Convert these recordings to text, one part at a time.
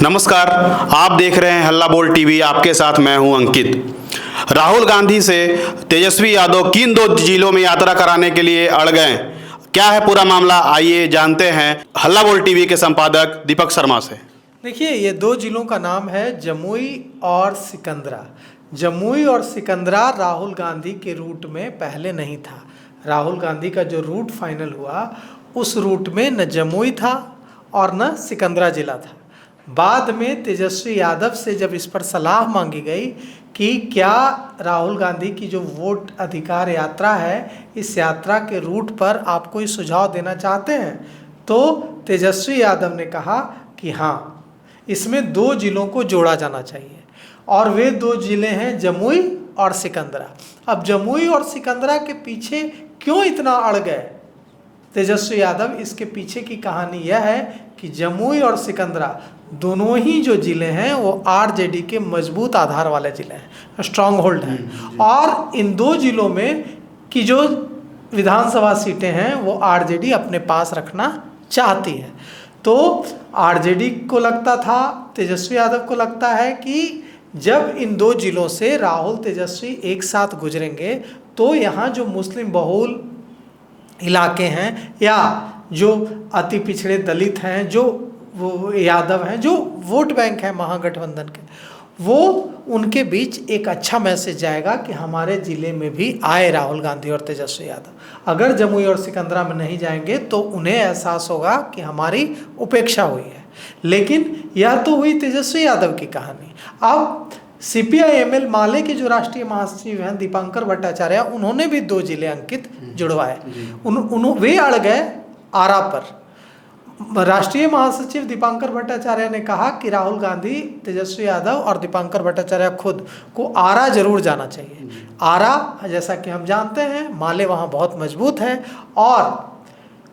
नमस्कार, आप देख रहे हैं हल्ला बोल टीवी। आपके साथ मैं हूं अंकित। राहुल गांधी से तेजस्वी यादव किन दो जिलों में यात्रा कराने के लिए अड़ गए, क्या है पूरा मामला, आइए जानते हैं हल्ला बोल टीवी के संपादक दीपक शर्मा से। देखिए, ये दो जिलों का नाम है जमुई और सिकंदरा। जमुई और सिकंदरा राहुल गांधी के रूट में पहले नहीं था। राहुल गांधी का जो रूट फाइनल हुआ उस रूट में न जमुई था और न सिकंदरा जिला था। बाद में तेजस्वी यादव से जब इस पर सलाह मांगी गई कि क्या राहुल गांधी की जो वोट अधिकार यात्रा है, इस यात्रा के रूट पर आप कोई सुझाव देना चाहते हैं, तो तेजस्वी यादव ने कहा कि हाँ, इसमें दो जिलों को जोड़ा जाना चाहिए और वे दो जिले हैं जमुई और सिकंदरा। अब जमुई और सिकंदरा के पीछे क्यों इतना अड़ गए तेजस्वी यादव, इसके पीछे की कहानी यह है कि जमुई और सिकंदरा दोनों ही जो जिले हैं वो आरजेडी के मजबूत आधार वाले जिले हैं, स्ट्रांग होल्ड हैं। और इन दो जिलों में की जो विधानसभा सीटें हैं वो आरजेडी अपने पास रखना चाहती है। तो आरजेडी को लगता था, तेजस्वी यादव को लगता है कि जब इन दो जिलों से राहुल तेजस्वी एक साथ गुजरेंगे तो यहाँ जो मुस्लिम बहुल इलाके हैं या जो अति पिछड़े दलित हैं, जो वो यादव हैं, जो वोट बैंक है महागठबंधन के, वो उनके बीच एक अच्छा मैसेज जाएगा कि हमारे ज़िले में भी आए राहुल गांधी और तेजस्वी यादव। अगर जमुई और सिकंदरा में नहीं जाएंगे तो उन्हें एहसास होगा कि हमारी उपेक्षा हुई है। लेकिन यह तो हुई तेजस्वी यादव की कहानी। अब CPI-ML माले के जो राष्ट्रीय महासचिव हैं दीपांकर भट्टाचार्य, उन्होंने भी दो जिले अंकित जुड़वाए। वे अड़ गए आरा पर। राष्ट्रीय महासचिव दीपांकर भट्टाचार्य ने कहा कि राहुल गांधी, तेजस्वी यादव और दीपांकर भट्टाचार्य खुद को आरा जरूर जाना चाहिए। आरा, जैसा कि हम जानते हैं, माले वहाँ बहुत मजबूत है और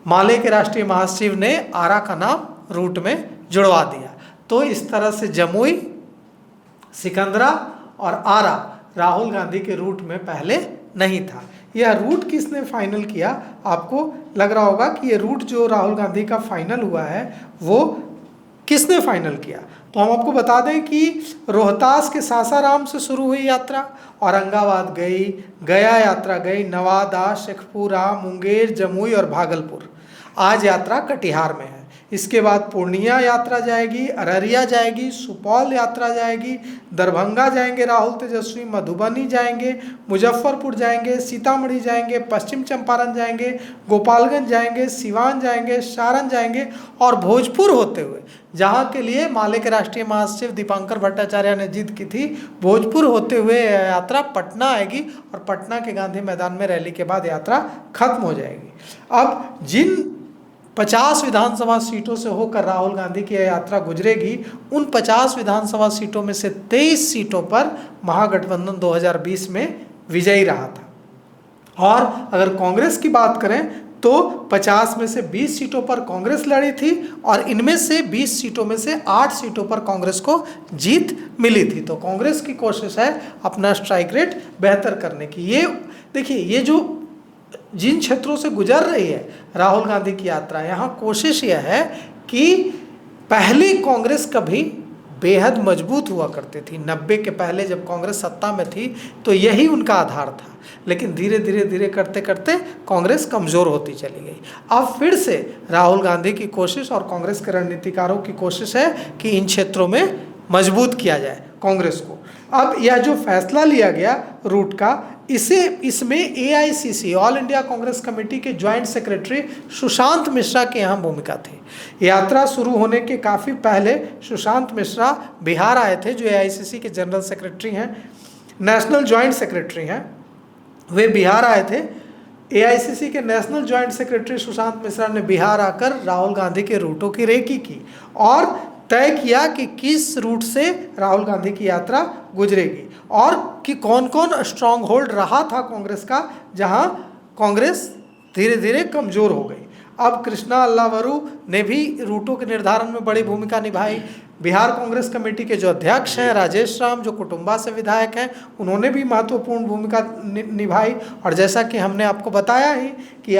माले के राष्ट्रीय महासचिव ने आरा का नाम रूट में जुड़वा दिया। तो इस तरह से जमुई, सिकंदरा और आरा राहुल गांधी के रूट में पहले नहीं था। यह रूट किसने फाइनल किया? आपको लग रहा होगा कि ये रूट जो राहुल गांधी का फाइनल हुआ है वो किसने फाइनल किया। तो हम आपको बता दें कि रोहतास के सासाराम से शुरू हुई यात्रा औरंगाबाद गई, गया यात्रा गई, नवादा, शेखपुरा, मुंगेर, जमुई और भागलपुर। आज यात्रा कटिहार में है। इसके बाद पूर्णिया यात्रा जाएगी, अररिया जाएगी, सुपौल यात्रा जाएगी, दरभंगा जाएंगे राहुल तेजस्वी, मधुबनी जाएंगे, मुजफ्फरपुर जाएंगे, सीतामढ़ी जाएंगे, पश्चिम चंपारण जाएंगे, गोपालगंज जाएंगे, सिवान जाएंगे, सारण जाएंगे और भोजपुर होते हुए, जहाँ के लिए माले के राष्ट्रीय महासचिव दीपांकर भट्टाचार्य ने जिद की थी, भोजपुर होते हुए यात्रा पटना आएगी और पटना के गांधी मैदान में रैली के बाद यात्रा खत्म हो जाएगी। अब जिन 50 विधानसभा सीटों से होकर राहुल गांधी की यात्रा गुजरेगी, उन 50 विधानसभा सीटों में से 23 सीटों पर महागठबंधन 2020 में विजयी रहा था। और अगर कांग्रेस की बात करें तो 50 में से 20 सीटों पर कांग्रेस लड़ी थी और इनमें से 20 सीटों में से 8 सीटों पर कांग्रेस को जीत मिली थी। तो कांग्रेस की कोशिश है अपना स्ट्राइक रेट बेहतर करने की। ये देखिए, ये जो जिन क्षेत्रों से गुजर रही है राहुल गांधी की यात्रा, यहाँ कोशिश यह है कि पहले कांग्रेस कभी बेहद मजबूत हुआ करती थी। 90 के पहले जब कांग्रेस सत्ता में थी तो यही उनका आधार था। लेकिन धीरे धीरे करते करते कांग्रेस कमज़ोर होती चली गई। अब फिर से राहुल गांधी की कोशिश और कांग्रेस के रणनीतिकारों की कोशिश है कि इन क्षेत्रों में मजबूत किया जाए कांग्रेस को। अब यह जो फैसला लिया गया रूट का, इसमें AICC, all India Congress committee के ज्वाइंट सेक्रेटरी सुशांत मिश्रा की अहम भूमिका थी। यात्रा शुरू होने के काफ़ी पहले सुशांत मिश्रा बिहार आए थे, जो AICC के जनरल सेक्रेटरी हैं, नेशनल ज्वाइंट सेक्रेटरी हैं। वे बिहार आए थे। AICC के national joint secretary Sushant Mishra ने बिहार आकर राहुल गांधी के रूटों की रेकी की और तय किया कि किस रूट से राहुल गांधी की यात्रा गुजरेगी और कि कौन कौन स्ट्रांग होल्ड रहा था कांग्रेस का, जहां कांग्रेस धीरे धीरे कमज़ोर हो गई। अब कृष्णा अल्लावरू ने भी रूटों के निर्धारण में बड़ी भूमिका निभाई। बिहार कांग्रेस कमेटी के जो अध्यक्ष हैं राजेश राम, जो कुटुंबा से विधायक हैं, उन्होंने भी महत्वपूर्ण भूमिका निभाई। और जैसा कि हमने आपको बताया ही कि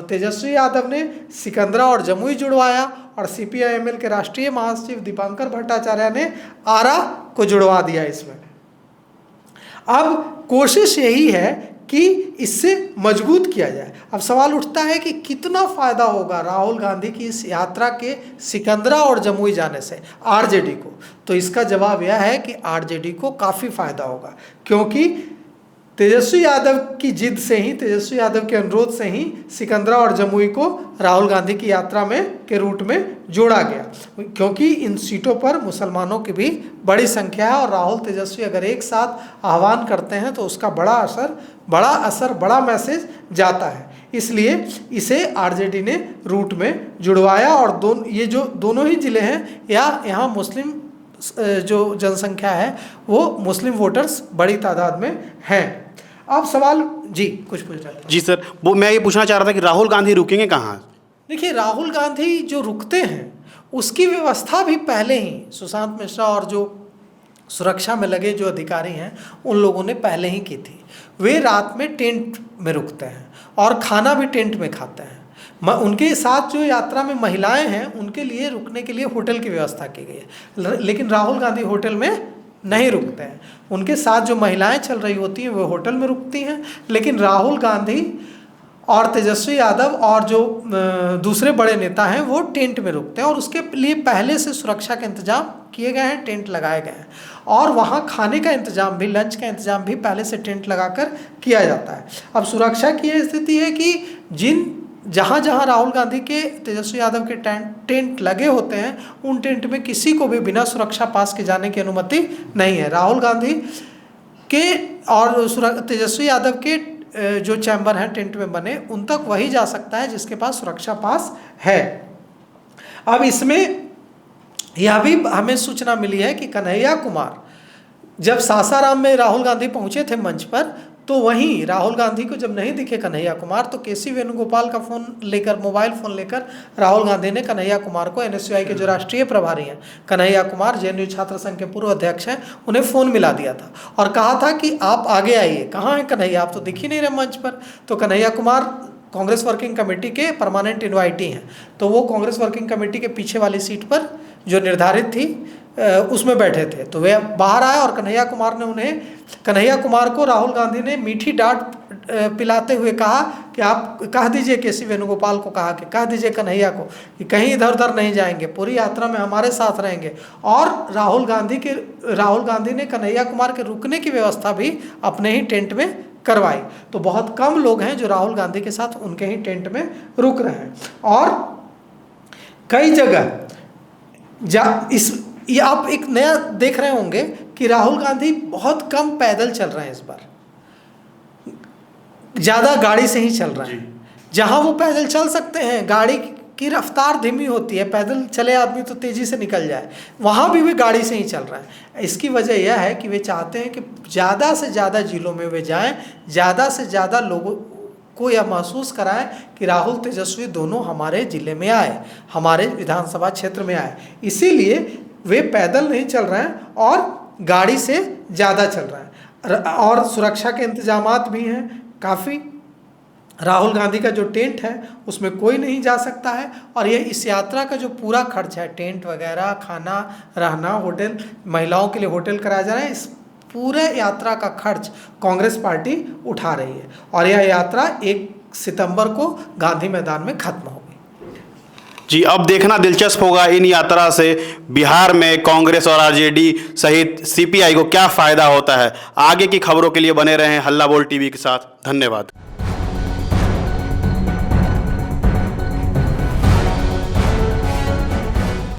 तेजस्वी यादव ने सिकंदरा और जमुई जुड़वाया और CPI-ML के राष्ट्रीय महासचिव दीपांकर भट्टाचार्य ने आरा को जुड़वा दिया इसमें। अब कोशिश यही है कि इससे मजबूत किया जाए। अब सवाल उठता है कि कितना फ़ायदा होगा राहुल गांधी की इस यात्रा के सिकंदरा और जमुई जाने से आरजेडी को। तो इसका जवाब यह है कि आरजेडी को काफ़ी फ़ायदा होगा, क्योंकि तेजस्वी यादव की जिद से ही, तेजस्वी यादव के अनुरोध से ही सिकंदरा और जमुई को राहुल गांधी की यात्रा में के रूट में जोड़ा गया, क्योंकि इन सीटों पर मुसलमानों की भी बड़ी संख्या है और राहुल तेजस्वी अगर एक साथ आह्वान करते हैं तो उसका बड़ा मैसेज जाता है। इसलिए इसे आरजेडी ने रूट में जुड़वाया और ये जो दोनों ही ज़िले हैं यहाँ मुस्लिम जो जनसंख्या है वो मुस्लिम वोटर्स बड़ी तादाद में हैं। अब सवाल जी कुछ पूछ रहे थे? जी सर, वो मैं ये पूछना चाह रहा था कि राहुल गांधी रुकेंगे कहाँ? देखिए, राहुल गांधी जो रुकते हैं उसकी व्यवस्था भी पहले ही सुशांत मिश्रा और जो सुरक्षा में लगे जो अधिकारी हैं उन लोगों ने पहले ही की थी। वे रात में टेंट में रुकते हैं और खाना भी टेंट में खाते हैं। उनके साथ जो यात्रा में महिलाएं हैं उनके लिए रुकने के लिए होटल की व्यवस्था की गई है, लेकिन राहुल गांधी होटल में नहीं रुकते हैं। उनके साथ जो महिलाएं चल रही होती हैं वो होटल में रुकती हैं, लेकिन राहुल गांधी और तेजस्वी यादव और जो दूसरे बड़े नेता हैं वो टेंट में रुकते हैं और उसके लिए पहले से सुरक्षा के इंतजाम किए गए हैं, टेंट लगाए गए हैं और वहाँ खाने का इंतजाम भी, लंच का इंतजाम भी पहले से टेंट लगाकर किया जाता है। अब सुरक्षा की यह स्थिति है कि जहाँ राहुल गांधी के, तेजस्वी यादव के टेंट लगे होते हैं उन टेंट में किसी को भी बिना सुरक्षा पास के जाने की अनुमति नहीं है। राहुल गांधी के और तेजस्वी यादव के जो चैम्बर हैं टेंट में बने उन तक वही जा सकता है जिसके पास सुरक्षा पास है। अब इसमें यह भी हमें सूचना मिली है कि कन्हैया कुमार जब सासाराम में राहुल गांधी पहुंचे थे मंच पर, तो वहीं राहुल गांधी को जब नहीं दिखे कन्हैया कुमार तो केसी वेणुगोपाल का मोबाइल फ़ोन लेकर राहुल गांधी ने कन्हैया कुमार को, NSUI के जो राष्ट्रीय प्रभारी हैं कन्हैया कुमार, JNU छात्र संघ के पूर्व अध्यक्ष हैं, उन्हें फ़ोन मिला दिया था और कहा था कि आप आगे आइए। कहाँ हैं कन्हैया, आप तो दिख ही नहीं रहे मंच पर। तो कन्हैया कुमार कांग्रेस वर्किंग कमेटी के परमानेंट इन्वाइटी हैं, तो वो कांग्रेस वर्किंग कमेटी के पीछे वाली सीट पर जो निर्धारित थी उसमें बैठे थे। तो वे बाहर आए और कन्हैया कुमार को राहुल गांधी ने मीठी डांट पिलाते हुए कहा कि आप कह दीजिए, केसी वेणुगोपाल को कहा कि कह दीजिए कन्हैया को कि कहीं इधर उधर नहीं जाएंगे, पूरी यात्रा में हमारे साथ रहेंगे। और राहुल गांधी ने कन्हैया कुमार के रुकने की व्यवस्था भी अपने ही टेंट में करवाई। तो बहुत कम लोग हैं जो राहुल गांधी के साथ उनके ही टेंट में रुक रहे हैं। और कई जगह ये आप एक नया देख रहे होंगे कि राहुल गांधी बहुत कम पैदल चल रहे हैं इस बार, ज़्यादा गाड़ी से ही चल रहे हैं। जहां वो पैदल चल सकते हैं, गाड़ी की रफ्तार धीमी होती है, पैदल चले आदमी तो तेज़ी से निकल जाए, वहाँ भी वे गाड़ी से ही चल रहे हैं। इसकी वजह यह है कि वे चाहते हैं कि ज़्यादा से ज़्यादा जिलों में वे जाएं, ज़्यादा से ज़्यादा लोगों को यह महसूस कराएं कि राहुल तेजस्वी दोनों हमारे ज़िले में आए, हमारे विधानसभा क्षेत्र में आए। इसीलिए वे पैदल नहीं चल रहे हैं और गाड़ी से ज़्यादा चल रहे हैं। और सुरक्षा के इंतजामात भी हैं काफ़ी। राहुल गांधी का जो टेंट है उसमें कोई नहीं जा सकता है और ये इस यात्रा का जो पूरा खर्च है, टेंट वगैरह, खाना, रहना, होटल, महिलाओं के लिए होटल कराया जा रहा है, इस पूरे यात्रा का खर्च कांग्रेस पार्टी उठा रही है और यह यात्रा 1 सितंबर को गांधी मैदान में खत्म होगी। जी, अब देखना दिलचस्प होगा इन यात्रा से बिहार में कांग्रेस और आरजेडी सहित CPI को क्या फ़ायदा होता है। आगे की खबरों के लिए बने रहें हल्ला बोल टीवी के साथ। धन्यवाद।